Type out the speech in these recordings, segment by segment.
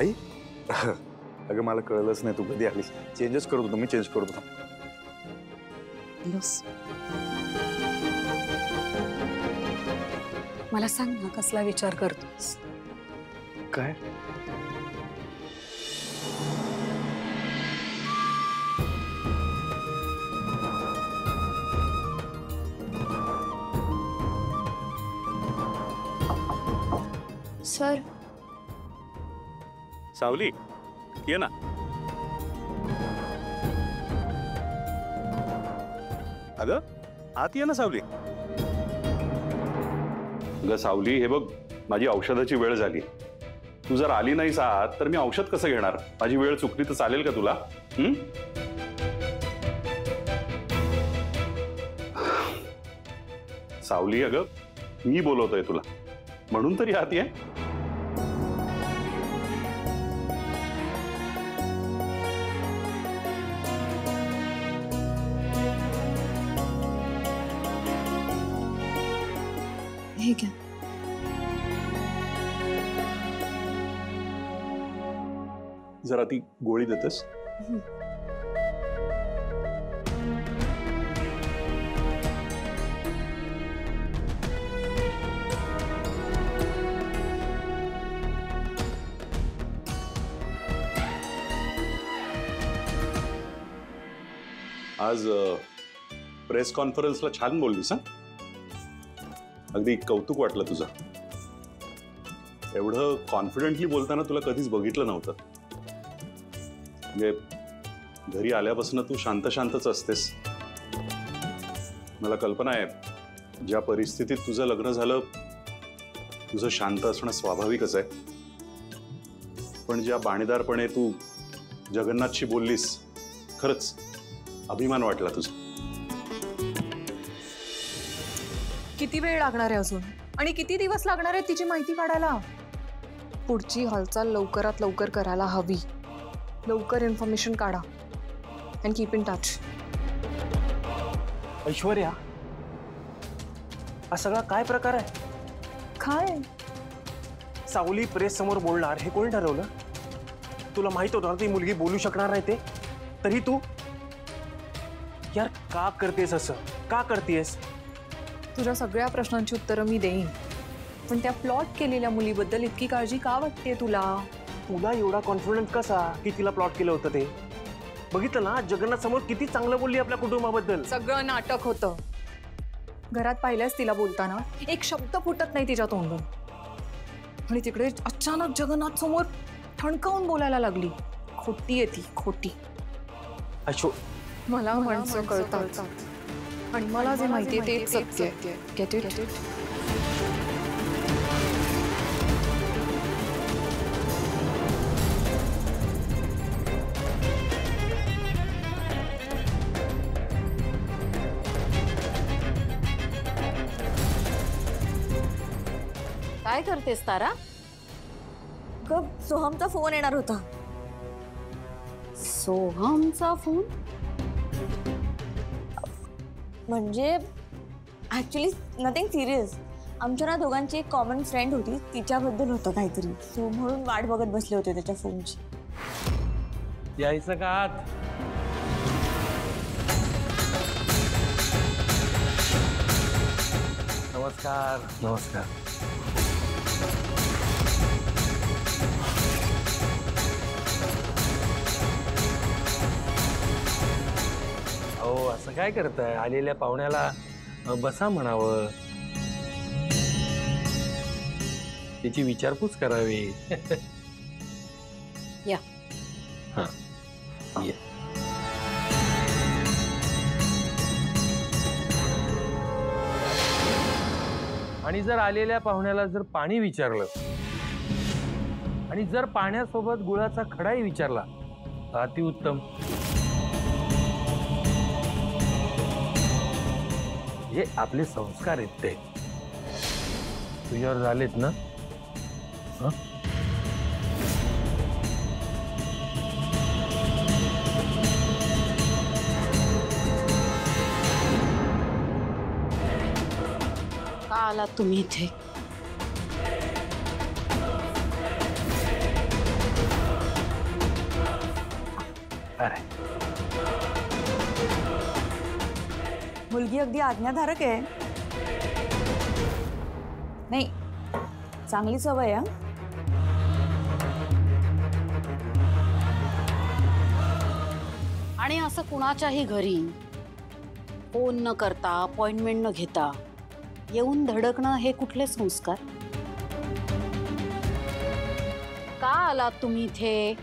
आई अगं मला कळलंच नाही तू कधी आलीस. चेंजेस करत होतो मी, चेंज करत होतो. मला सांग ना, कसला विचार करतोस? काय? सर. सावली ये ना. अगं आत ये ना सावली. अगं सावली, हे बघ माझी औषधाची वेळ झाली. तू जर आली नाहीस आत तर मी औषध कसं घेणार? माझी वेळ चुकली तर चालेल का तुला? सावली अगं मी बोलवतोय तुला, म्हणून तरी आत ये. हे घ्या. जरा ती गोळी देतेस? आज प्रेस कॉन्फरन्सला छान बोललीस. अगदी कौतुक वाटलं तुझं. एवढं कॉन्फिडेंटली बोलताना तुला कधीच बघितलं नव्हतं. म्हणजे घरी आल्यापासून तू शांत शांतच असतेस. मला कल्पना आहे ज्या परिस्थितीत तुझं लग्न झालं तुझं शांत असणं स्वाभाविकच आहे. पण ज्या बाणेदारपणे तू जगन्नाथशी बोललीस, खरंच अभिमान वाटला तुझा. किती वेळ लागणार आहे अजून आणि किती दिवस लागणार आहे तिची माहिती काढायला? पुढची हालचाल लवकरात लवकर करायला हवी. लवकर इन्फॉर्मेशन काढा and keep in touch. Aishwarya, हा सगळा काय प्रकार आहे? काय सावली प्रेस समोर बोलणार हे कोणी ठरवलं? तुला माहित होतं ना ती मुलगी बोलू शकणार नाही ते, तरी तू यार का करतेस असं? का करतेस? तुझ्या सगळ्या प्रश्नांची उत्तरं मी देईन, पण त्या प्लॉट केलेल्या मुलीबद्दल इतकी काळजी का वाटते तुला? तुला एवढा कॉन्फिडंट कसा की तिला प्लॉट केलं होतं ते? बघितलं ना जगन्नाथ समोर किती चांगलं बोलली आपल्या कुटुंबाबद्दल. सगळं नाटक होतं. घरात पाहिल्यास तिला बोलताना एक शब्द फुटत नाही तिच्या तोंडून, आणि तिकडे अचानक जगन्नाथ समोर ठणकावून बोलायला लागली. खोटी आहे ती, खोटी. मला माणसं कळतात आणि मला जे माहिती आहे तेच सत्य आहे. Get it? काय करतेस तारा? सोहमचा फोन येणार होता. सोहमचा फोन? म्हणजे ऍक्च्युली नथिंग सिरियस. आमच्या ना दोघांची एक कॉमन फ्रेंड होती, तिच्याबद्दल होतं काहीतरी. सो म्हणून वाट बघत बसले होते त्याच्या फोनची. यायचं का आत? नमस्कार. नमस्कार. हो, असं काय करताय? आलेल्या पाहुण्याला बसा म्हणावं, त्याची विचारपूस करावी. या. हां, ये. आणि जर आलेल्या पाहुण्याला जर पाणी विचारलं आणि जर पाण्यासोबत गुळाचा खडाही विचारला तर अतिउत्तम. हे आपले संस्कार आहेत ते. तुझ्यावर झालेत ना? का आलात तुम्ही इथे? अरे मुलगी अगदी आज्ञाधारक आहे. नाही, चांगली सवय आहे. आणि असं कुणाच्याही घरी फोन न करता अपॉइंटमेंट न घेता येऊन धडकणं हे कुठले संस्कार? का आलात तुम्ही इथे?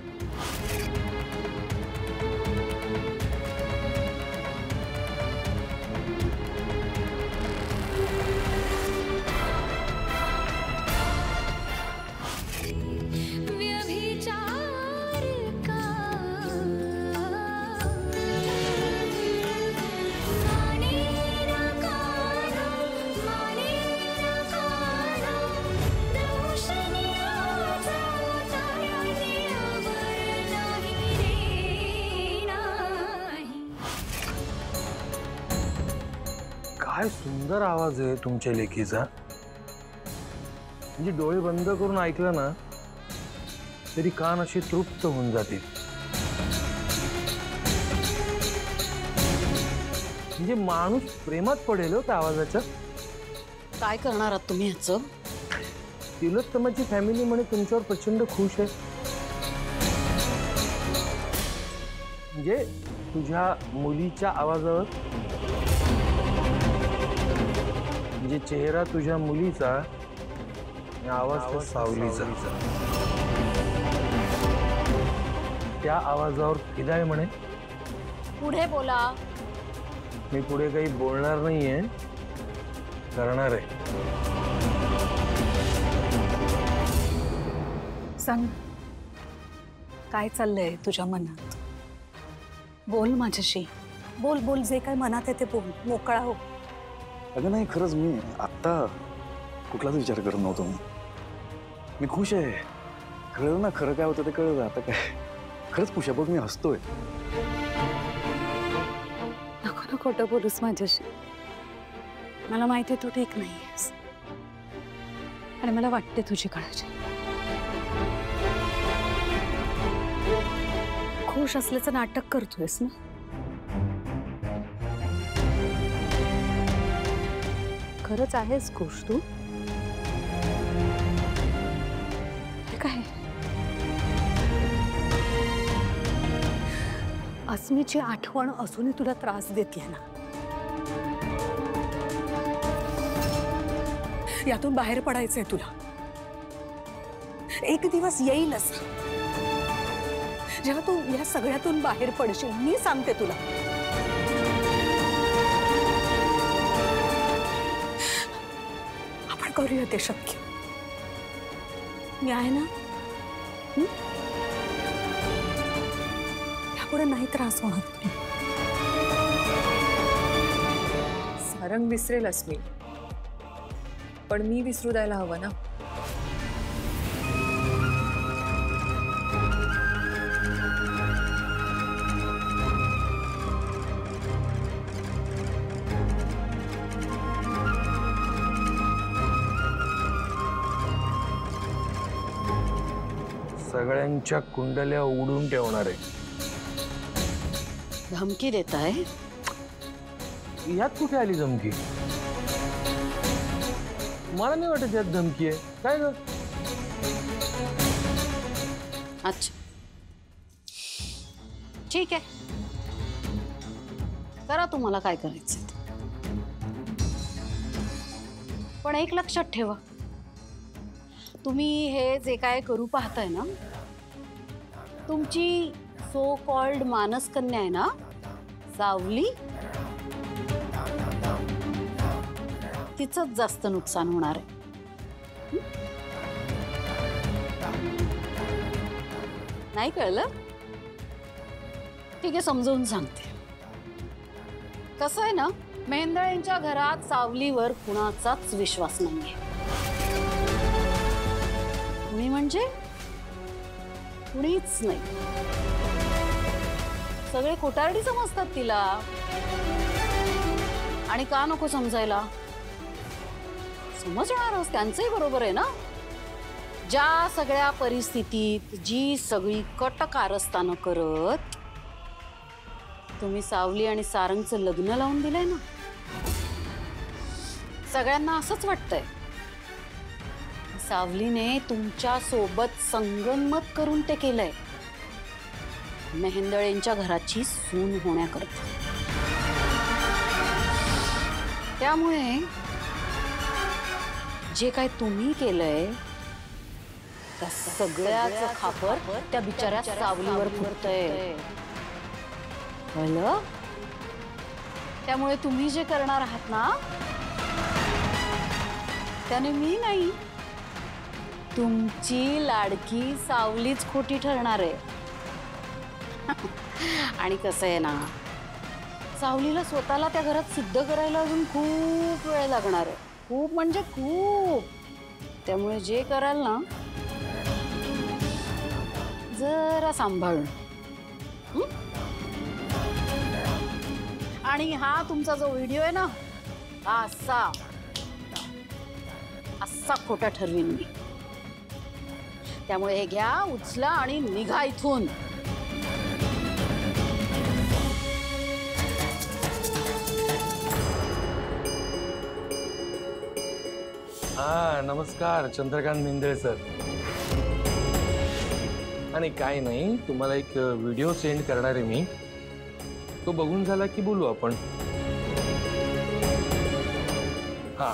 काय सुंदर आवाज आहे तुमच्या लेकीचा. म्हणजे डोळे बंद करून ऐकलं ना तरी कान असे तृप्त होऊन जातील. म्हणजे माणूस प्रेमात पडेल हो त्या आवाजाच्या. काय करणार आहात तुम्ही ह्याचं? तिलोत्तमाची फॅमिली म्हणे तुमच्यावर प्रचंड खुश आहे. म्हणजे तुझ्या मुलीच्या आवाजावर, म्हणजे चेहरा तुझ्या मुलीचा, आवाज त्या सावलीचा. त्या आवाजावर फिदा आहे म्हणे. पुढे बोला. मी पुढे काही बोलणार नाहीये, करणार आहे. सांग, काय चाललंय तुझ्या मनात? बोल माझ्याशी. बोल बोल, जे काय मनात आहे ते बोल, मोकळा हो. अगं नाही, खरंच मी आत्ता कुठलाच विचार करत नव्हतो. मी खुश आहे. कळलं ना खरं काय होतं ते कळलं. आता काय खरंच खुश आहे. बघ मी हसतोय. नको ना खोटं बोलूस माझ्याशी. मला माहिती आहे तू ठीक नाहीयेस आणि मला वाटते तुझी काळजी. खुश असल्याचं नाटक करतोयस ना? खरंच आहेस खुश तू? हे काय? अस्मीची आठवण अजूनही तुला त्रास देते ना? यातून बाहेर पडायचंय तुला. एक दिवस येईलच जेव्हा तू या सगळ्यातून बाहेर पडशील. मी सांगते तुला. आपण करूया ते शक्य. मी आहे ना. यापुढे नाही त्रास होणार तुला. सारंग विसरेल अस्मी, पण मी विसरू द्यायला हवं ना. सगळ्यांच्या कुंडल्या उडून ठेवणार आहे. धमकी देताय? यात कुठे आली धमकी? मला नाही वाटत यात धमकी आहे. काय ग? अच्छा, ठीक आहे, करा तुम्हाला काय करायचं. पण एक लक्षात ठेवा, तुम्ही हे जे काय करू पाहताय ना, तुमची सो कॉल्ड मानसकन्या आहे ना सावली, तिचंच जास्त नुकसान होणार आहे. नाही कळलं? ठीक आहे, समजावून सांगते. कसं आहे ना, मेहेंदळेंच्या घरात सावलीवर कुणाचाच विश्वास नाहीये. कुणी म्हणजे कुणीच नाही. सगळे खोटारडी समजतात तिला. आणि का नको समजायला? समजणारच, त्यांचंही बरोबर आहे ना. ज्या सगळ्या परिस्थितीत जी सगळी कट कारस्थानं करत तुम्ही सावली आणि सारंगचं लग्न लावून दिलंय ना, सगळ्यांना असंच वाटतंय सावलीने तुमच्या सोबत संगनमत करून ते केलंय, मेहेंदळेंच्या घराची सून होण्याकरता. त्यामुळे जे काय तुम्ही केलंय त्या सगळ्याचं खापर त्या बिचाऱ्या सावलीवर फुटतंय, कळलं? त्यामुळे तुम्ही जे करणार आहात ना त्याने मी नाही, तुमची लाडकी सावलीच खोटी ठरणार आहे. आणि कसं आहे ना, सावलीला स्वतःला त्या घरात सिद्ध करायला अजून खूप वेळ लागणार आहे, खूप म्हणजे खूप. त्यामुळे जे कराल ना जरा सांभाळून. आणि हा तुमचा जो व्हिडिओ आहे ना, हा असा खोटा ठरवीन मी. त्यामुळे हे घ्या, उचला आणि निघा इथून. हा नमस्कार, चंद्रकांत मेहेंदळे सर. आणि काय नाही, तुम्हाला एक व्हिडिओ सेंड करणार आहे मी, तो बघून झाला की बोलू आपण. हा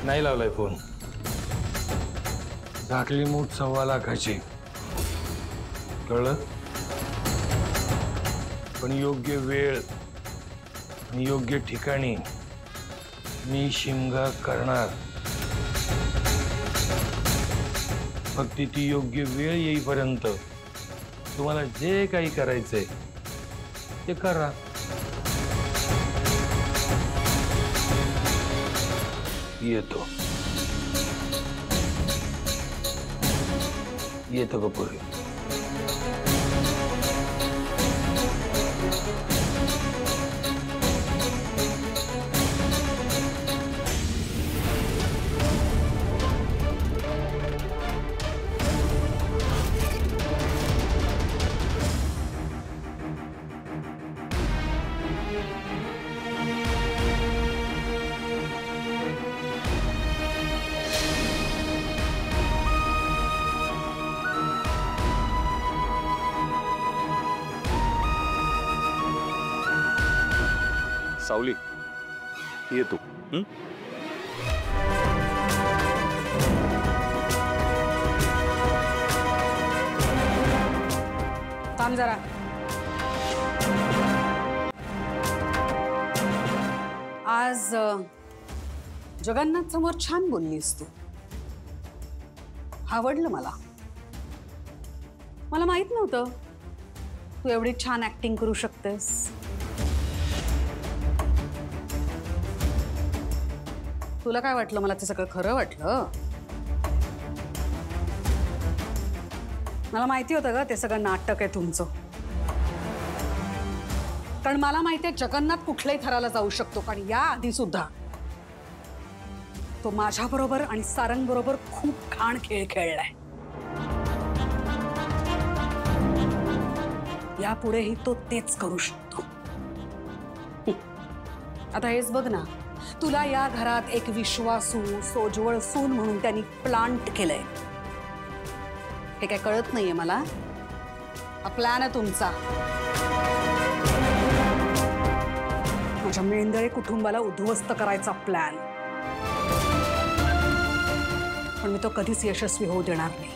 नाही लावलाय फोन. झाकली मूठ 1.25 लाखाची, कळलं? पण योग्य वेळ आणि योग्य ठिकाणी मी शिमगा करणार. फक्त ती योग्य वेळ येईपर्यंत तुम्हाला जे काही करायचंय ते करा. येतो कपूर. सावली, ये तू. थांब जरा. आज जगन्नाथ समोर छान बोललीस तू, आवडलं मला. मला माहित नव्हतं तू एवढी छान ऍक्टिंग करू शकतेस. तुला काय वाटलं, मला ते सगळं खरं वाटलं? मला माहिती होतं ग ते सगळं नाटक आहे तुमचं. कारण मला माहिती आहे जगन्नाथ कुठल्याही थराला जाऊ शकतो, कारण या आधी सुद्धा तो माझ्याबरोबर आणि सारंग बरोबर खूप घाण खेळ खेळलाय. यापुढेही तो तेच करू शकतो. आता हेच बघ ना, तुला या घरात एक विश्वासू सोजवळ सून म्हणून त्यांनी प्लांट केलंय. हे काय कळत नाहीये मला? हा प्लॅन आहे तुमचा. माझ्या मेहेंदळे कुटुंबाला उद्ध्वस्त करायचा प्लॅन. पण मी तो कधीच यशस्वी होऊ देणार नाही.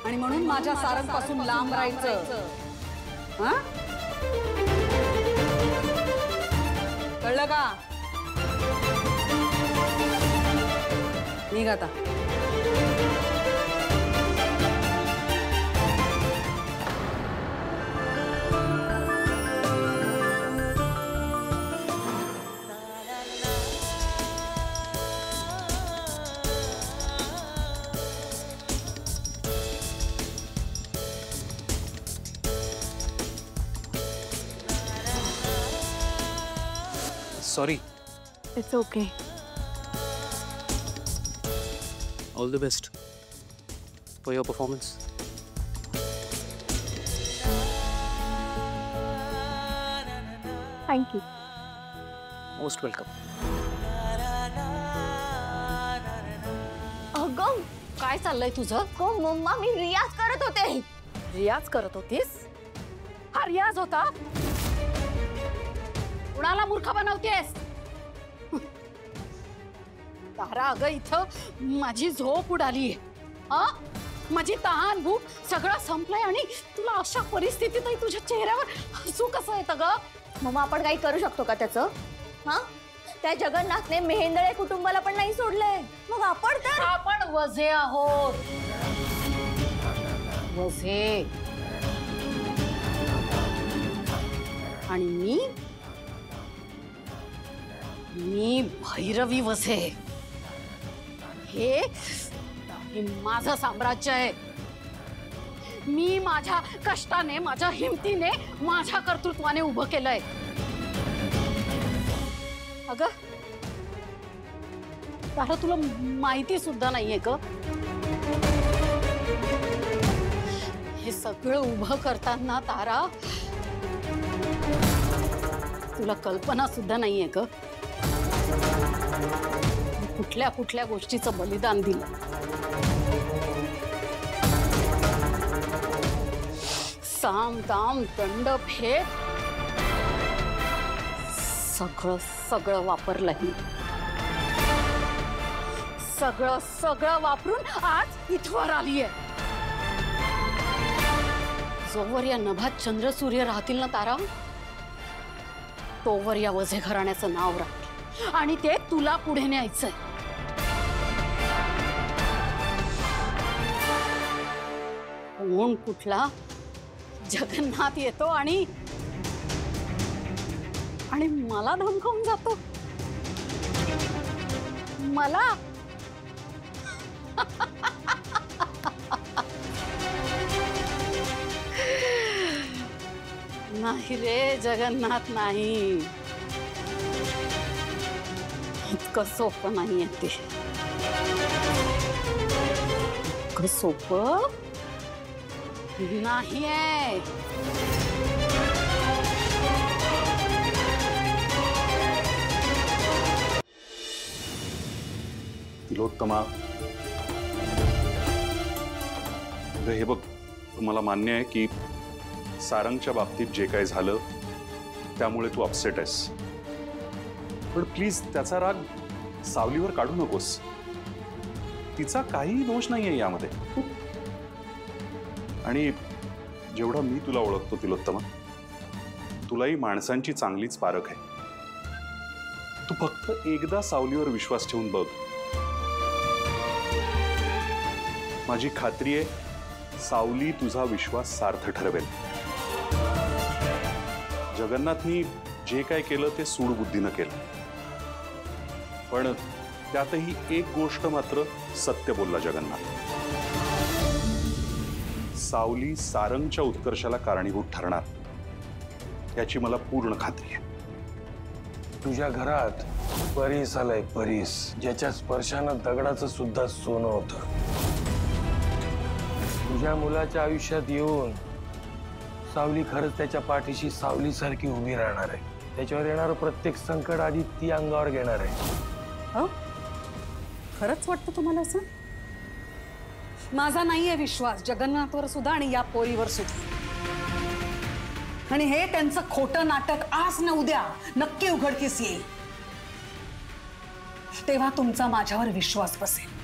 आणि म्हणून माझ्या सारंगपासून लांब राहायचं. हा, कळलं का? निघ आता. Sorry. It's okay. All the best for your performance. Thank you. Most welcome. अगं काय चाललंय तुझं? हो मम्मा, मी रियाज करत होते. रियाज करत होतीस? हा रियाज होता? कुणाला मूर्ख बनवतेस? तारा, अगं इथं माझी झोप उडालीये. माझी तहान भूक सगळं संपलंय आणि तुला अशा परिस्थितीतही तुझ्या चेहऱ्यावर हसू कसं येतं ग? मम्मा, आपण काही करू शकतो का त्याचं? हा, त्या जगन्नाथने मेहेंदळे कुटुंबाला पण नाही सोडलंय. मग आपण वझे आहोत. वझे. आणि मी भैरवी वझे. हे माझं साम्राज्य आहे. मी माझ्या कष्टाने, माझ्या हिमतीने, माझ्या कर्तृत्वाने उभं केलंय. अगं तारा, तुला माहिती सुद्धा नाहीये का? हे सगळं उभं करताना तारा, तुला कल्पना सुद्धा नाहीये का? कुठल्या कुठल्या गोष्टीचं बलिदान दिलं. साम दाम दंड भेद सगळं सगळं वापरलंही. सगळं सगळं वापरून आज इथवर आलीये. जोवर या नभात चंद्र सूर्य राहतील ना तारा, तोवर या वझे घराण्याचं नाव राहील आणि ते तुला पुढे न्यायचंय. कोण कुठला जगन्नाथ येतो आणि मला धमकावून जातो. मला नाही रे जगन्नाथ, नाही. इतकं सोपं नाहीये ते. इतकं सोपं नाहीये. तिलोत्तमा, हे बघ, मला मान्य आहे की सारंगच्या बाबतीत जे काही झालं त्यामुळे तू अपसेट आहेस. पण प्लीज त्याचा राग सावलीवर काढू नकोस. तिचा काही दोष नाहीये यामध्ये. आणि जेवढा मी तुला ओळखतो तिलोत्तमा, तुलाही माणसांची चांगलीच पारख आहे. तू फक्त एकदा सावलीवर विश्वास ठेवून बघ. माझी खात्री आहे सावली तुझा विश्वास सार्थ ठरवेल. जगन्नाथनी जे काय केलं ते सूडबुद्धीनं केलं, पण त्यातही एक गोष्ट मात्र सत्य बोलला जगन्नाथ. सावली सारंगच्या उत्कर्षाला कारणीभूत ठरणार याची मला पूर्ण खात्री आहे. तुझ्या घरात परीस आलाय, परीस, ज्याच्या स्पर्शानं दगडाचं सुद्धा सोनं होतं. तुझ्या मुलाच्या आयुष्यात येऊन सावली खरंच त्याच्या पाठीशी सावलीसारखी उभी राहणार आहे. त्याच्यावर येणारं प्रत्येक संकट आधी ती अंगावर घेणार आहे. हो, खरंच वाटतं तुम्हाला असं? माझा नाहीये विश्वास जगन्नाथवर सुद्धा आणि या पोरीवर सुद्धा. आणि हे त्यांचं खोटं नाटक आज न उद्या नक्की उघडकीस येईल. तेव्हा तुमचा माझ्यावर विश्वास बसेल.